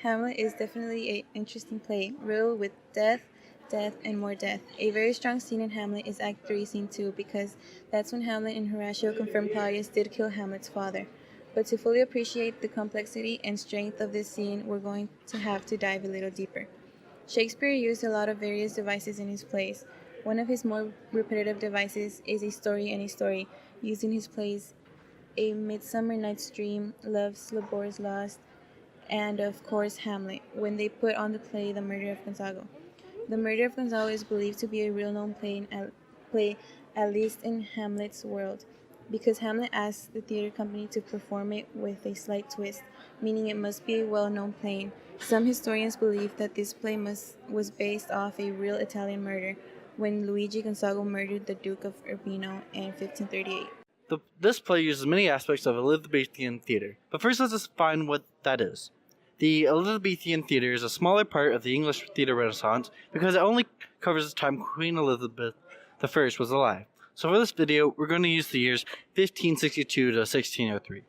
Hamlet is definitely an interesting play, riddled with death, death, and more death. A very strong scene in Hamlet is Act 3, Scene 2, because that's when Hamlet and Horatio confirm Claudius did kill Hamlet's father. But to fully appreciate the complexity and strength of this scene, we're going to have to dive a little deeper. Shakespeare used a lot of various devices in his plays. One of his more repetitive devices is a story and a story, used in his plays A Midsummer Night's Dream, Love's Labour's Lost, and of course Hamlet, when they put on the play The Murder of Gonzago. The Murder of Gonzago is believed to be a real known play, at least in Hamlet's world, because Hamlet asked the theater company to perform it with a slight twist, meaning it must be a well-known play. Some historians believe that this play was based off a real Italian murder, when Luigi Gonzago murdered the Duke of Urbino in 1538. This play uses many aspects of Elizabethan theater, but first let's define what that is. The Elizabethan theater is a smaller part of the English theater renaissance because it only covers the time Queen Elizabeth I was alive. So for this video, we're going to use the years 1562 to 1603.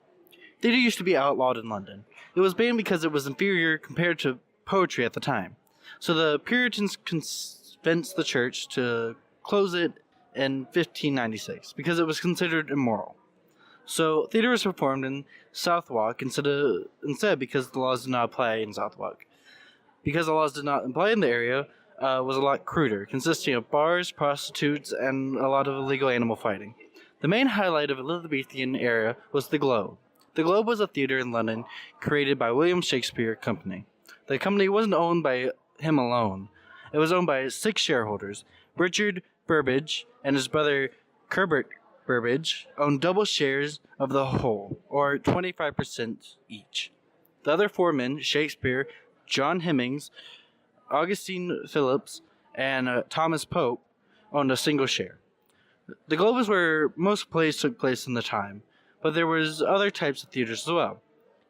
Theater used to be outlawed in London. It was banned because it was inferior compared to poetry at the time. So the Puritans convinced the church to close it in 1596 because it was considered immoral. So theater was performed in Southwark instead because the laws did not apply in Southwark. Because the laws did not apply in the area, was a lot cruder, consisting of bars, prostitutes, and a lot of illegal animal fighting. The main highlight of Elizabethan era was the Globe. The Globe was a theater in London created by William Shakespeare Company. The company wasn't owned by him alone. It was owned by 6 shareholders. Richard Burbage and his brother Herbert Burbage owned double shares of the whole, or 25% each. The other 4 men, Shakespeare, John Hemmings, Augustine Phillips, and Thomas Pope, owned a single share. The Globe is where most plays took place in the time, but there was other types of theaters as well.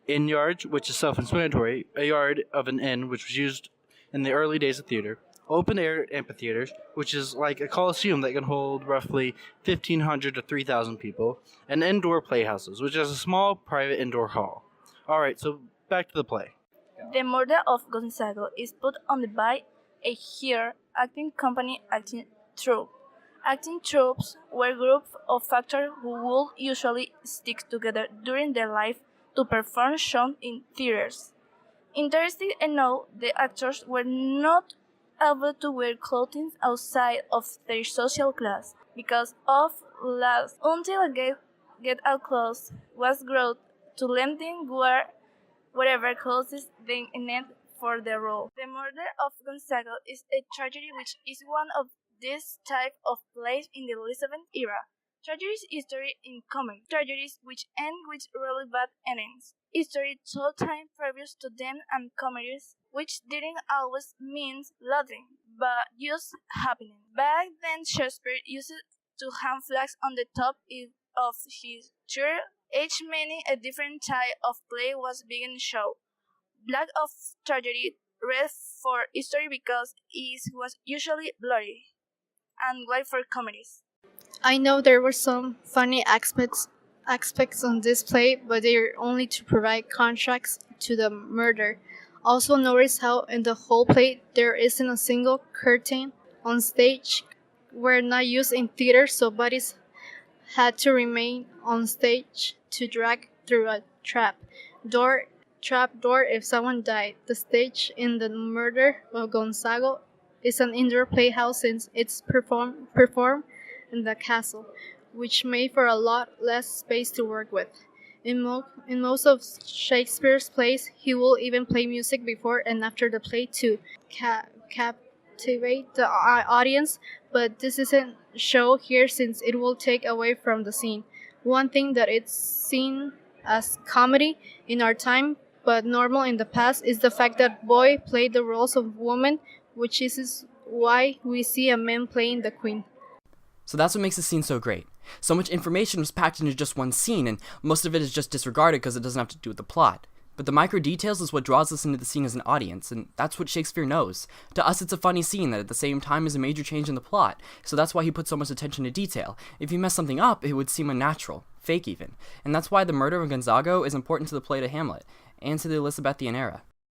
Inn yards, which is self-explanatory, a yard of an inn which was used in the early days of theater. Open-air amphitheaters, which is like a coliseum that can hold roughly 1,500 to 3,000 people, and indoor playhouses, which is a small private indoor hall. Alright, so back to the play. The Murder of Gonzago is put on by a here acting company acting troupe. Acting troupes were groups of actors who would usually stick together during their life to perform shows in theaters. Interesting enough, the actors were not able to wear clothing outside of their social class because of laws until a get-out clause was brought to let them wear whatever clothes they needed for the role. The Murder of Gonzago is a tragedy which is one of this type of plays in the Elizabethan era. Tragedies history in comedy. Tragedies which end with really bad endings. History told time previous to them and comedies which didn't always mean laughing, but just happening. Back then Shakespeare used to hang flags on the top of his chair. Each meaning a different type of play was being shown. Black of tragedy, red for history because it was usually bloody, and white for comedies. I know there were some funny aspects on this play, but they are only to provide contrast to the murder. Also notice how in the whole play there isn't a single curtain on stage. Were not used in theater, so bodies had to remain on stage to drag through a trap door if someone died. The stage in the Murder of Gonzago is an indoor playhouse since it's performed in the castle, which made for a lot less space to work with. In most of Shakespeare's plays, he will even play music before and after the play to captivate the audience, but this isn't shown here since it will take away from the scene. One thing that it's seen as comedy in our time, but normal in the past, is the fact that boys play the roles of women, which is why we see a man playing the queen. So that's what makes the scene so great. So much information was packed into just one scene, and most of it is just disregarded because it doesn't have to do with the plot. But the micro details is what draws us into the scene as an audience, and that's what Shakespeare knows. To us, it's a funny scene that at the same time is a major change in the plot, so that's why he puts so much attention to detail. If you mess something up, it would seem unnatural, fake even. And that's why the Murder of Gonzago is important to the play to Hamlet, and to the Elizabethan era.